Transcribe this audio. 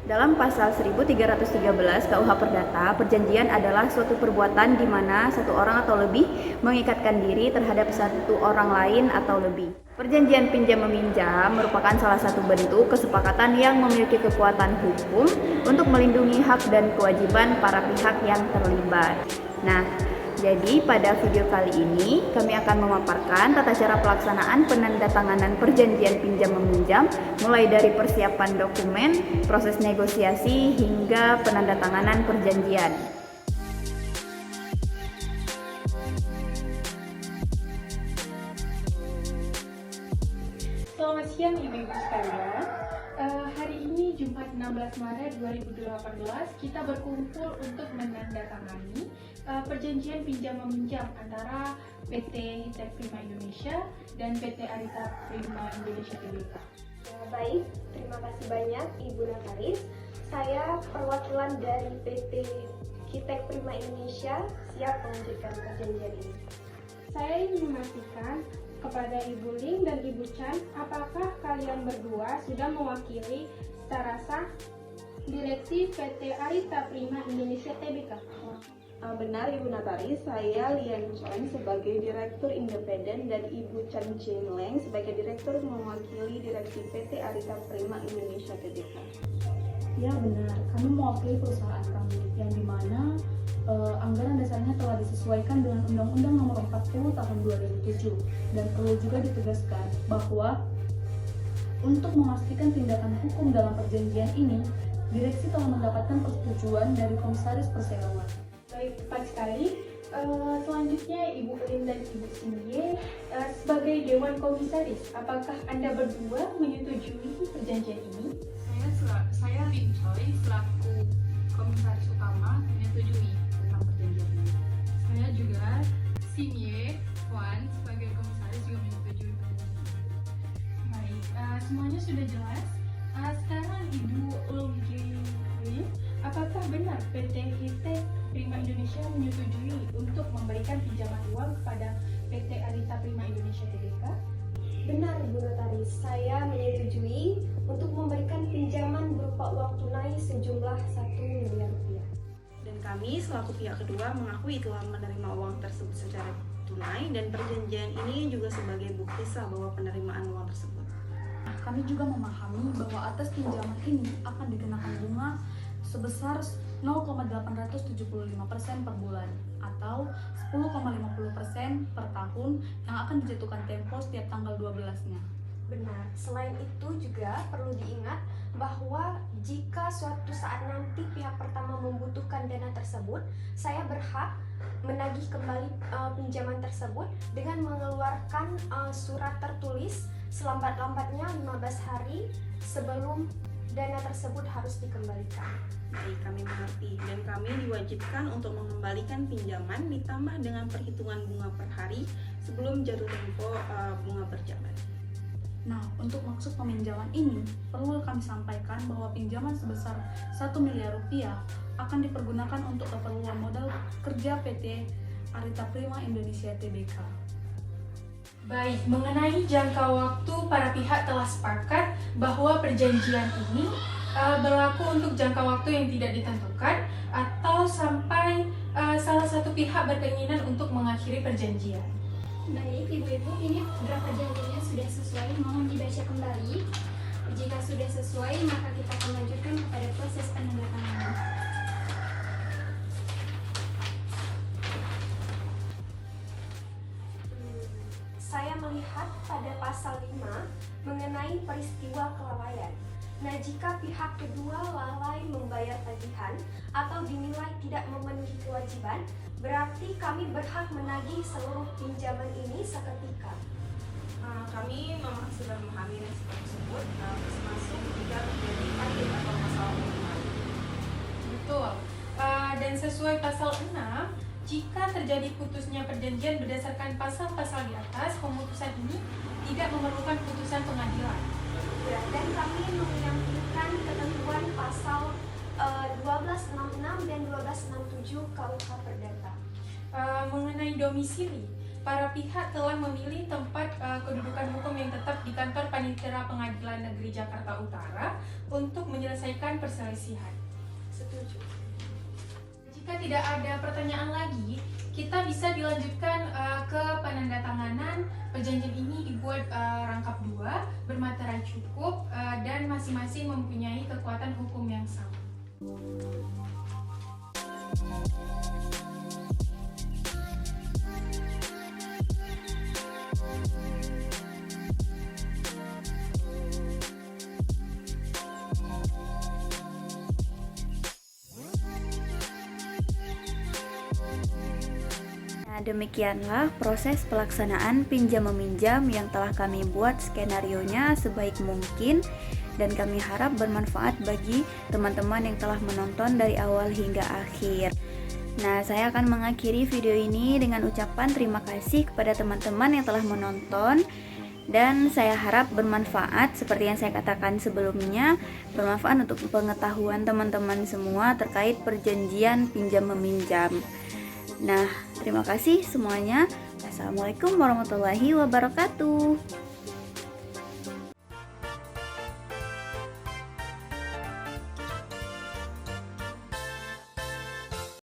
Dalam pasal 1313 KUH Perdata, perjanjian adalah suatu perbuatan di mana satu orang atau lebih mengikatkan diri terhadap satu orang lain atau lebih. Perjanjian pinjam-meminjam merupakan salah satu bentuk kesepakatan yang memiliki kekuatan hukum untuk melindungi hak dan kewajiban para pihak yang terlibat. Nah, jadi pada video kali ini kami akan memaparkan tata cara pelaksanaan penandatanganan perjanjian pinjam-meminjam mulai dari persiapan dokumen, proses negosiasi hingga penandatanganan perjanjian. Selamat siang Ibu-Ibu sekalian. Hari ini Jumat 16 Maret 2018 kita berkumpul untuk menandatangani perjanjian pinjam-meminjam antara PT Hitek Prima Indonesia dan PT Arita Prima Indonesia Tbk. Baik, terima kasih banyak Ibu Notaris. Saya perwakilan dari PT Hitek Prima Indonesia siap mewujudkan perjanjian ini. Saya ingin memastikan kepada Ibu Ling dan Ibu Chan, apakah kalian berdua sudah mewakili secara sah Direksi PT Arita Prima Indonesia Tbk? Benar Ibu Notaris, saya Lian Chen sebagai Direktur Independen dan Ibu Chan Jin Leng sebagai Direktur mewakili Direksi PT Arita Prima Indonesia Tbk. Ya benar, kami mewakili perusahaan kami yang dimana anggaran dasarnya telah disesuaikan dengan Undang-Undang Nomor 40 Tahun 2007 dan perlu juga ditegaskan bahwa untuk memastikan tindakan hukum dalam perjanjian ini, direksi telah mendapatkan persetujuan dari Komisaris Perseroan. Baik, tepat sekali. Selanjutnya Ibu Lim dan Ibu Sinye sebagai Dewan Komisaris, apakah Anda berdua menyetujui perjanjian ini? Saya Lin Choi selaku Komisaris Utama menyetujui tentang perjanjian ini. Saya juga Sinye Wan sebagai Komisaris juga menyetujui perjanjian ini. Baik, semuanya sudah jelas. Sekarang Ibu Lim, apakah benar PT Hitek Prima Indonesia menyetujui untuk memberikan pinjaman uang kepada PT Arita Prima Indonesia Tbk? Benar Ibu Notaris, saya menyetujui untuk memberikan pinjaman berupa uang tunai sejumlah 1 miliar rupiah. Dan kami selaku pihak kedua mengakui telah menerima uang tersebut secara tunai dan perjanjian ini juga sebagai bukti sah bahwa penerimaan uang tersebut. Kami juga memahami bahwa atas pinjaman ini akan dikenakan bunga sebesar 0,875% per bulan atau 10,50% per tahun yang akan dijatuhkan tempo setiap tanggal 12-nya. Benar, selain itu juga perlu diingat bahwa jika suatu saat nanti pihak pertama membutuhkan dana tersebut, saya berhak menagih kembali pinjaman tersebut dengan mengeluarkan surat tertulis selambat-lambatnya 15 hari sebelum dana tersebut harus dikembalikan. Baik, kami mengerti dan kami diwajibkan untuk mengembalikan pinjaman ditambah dengan perhitungan bunga per hari sebelum jatuh tempo bunga berjalan. Nah, untuk maksud peminjaman ini, perlu kami sampaikan bahwa pinjaman sebesar 1 miliar rupiah akan dipergunakan untuk keperluan modal kerja PT Arita Prima Indonesia Tbk. Baik, mengenai jangka waktu para pihak telah sepakat bahwa perjanjian ini berlaku untuk jangka waktu yang tidak ditentukan atau sampai salah satu pihak berkeinginan untuk mengakhiri perjanjian. Baik, Ibu-Ibu, ini draft perjanjiannya sudah sesuai, mohon dibaca kembali. Jika sudah sesuai, maka kita akan lanjutkan kepada proses penandatanganan. Saya melihat pada pasal 5 mengenai peristiwa kelalaian. Nah, jika pihak kedua lalai membayar tagihan atau dinilai tidak memenuhi kewajiban, berarti kami berhak menagih seluruh pinjaman ini seketika. Kami memang sudah memahami resiko tersebut, termasuk jika terjadi panik atau masalah hubungan. Betul. Dan sesuai pasal 6, jika terjadi putusnya perjanjian berdasarkan pasal-pasal di atas, pemutusan ini tidak memerlukan putusan pengadilan. Ya, dan kami menyampingkan ketentuan pasal 1266 dan 1267 KUH Perdata. Mengenai domisili, para pihak telah memilih tempat kedudukan hukum yang tetap di kantor Panitera Pengadilan Negeri Negeri Jakarta Utara untuk menyelesaikan perselisihan. Setuju. Jika tidak ada pertanyaan lagi, kita bisa dilanjutkan ke penandatanganan. Perjanjian ini dibuat rangkap 2, bermaterai cukup, dan masing-masing mempunyai kekuatan hukum yang sama. Nah, demikianlah proses pelaksanaan pinjam-meminjam yang telah kami buat skenarionya sebaik mungkin dan kami harap bermanfaat bagi teman-teman yang telah menonton dari awal hingga akhir. Nah, saya akan mengakhiri video ini dengan ucapan terima kasih kepada teman-teman yang telah menonton dan saya harap bermanfaat seperti yang saya katakan sebelumnya, bermanfaat untuk pengetahuan teman-teman semua terkait perjanjian pinjam-meminjam. Nah, terima kasih semuanya. Assalamualaikum warahmatullahi wabarakatuh.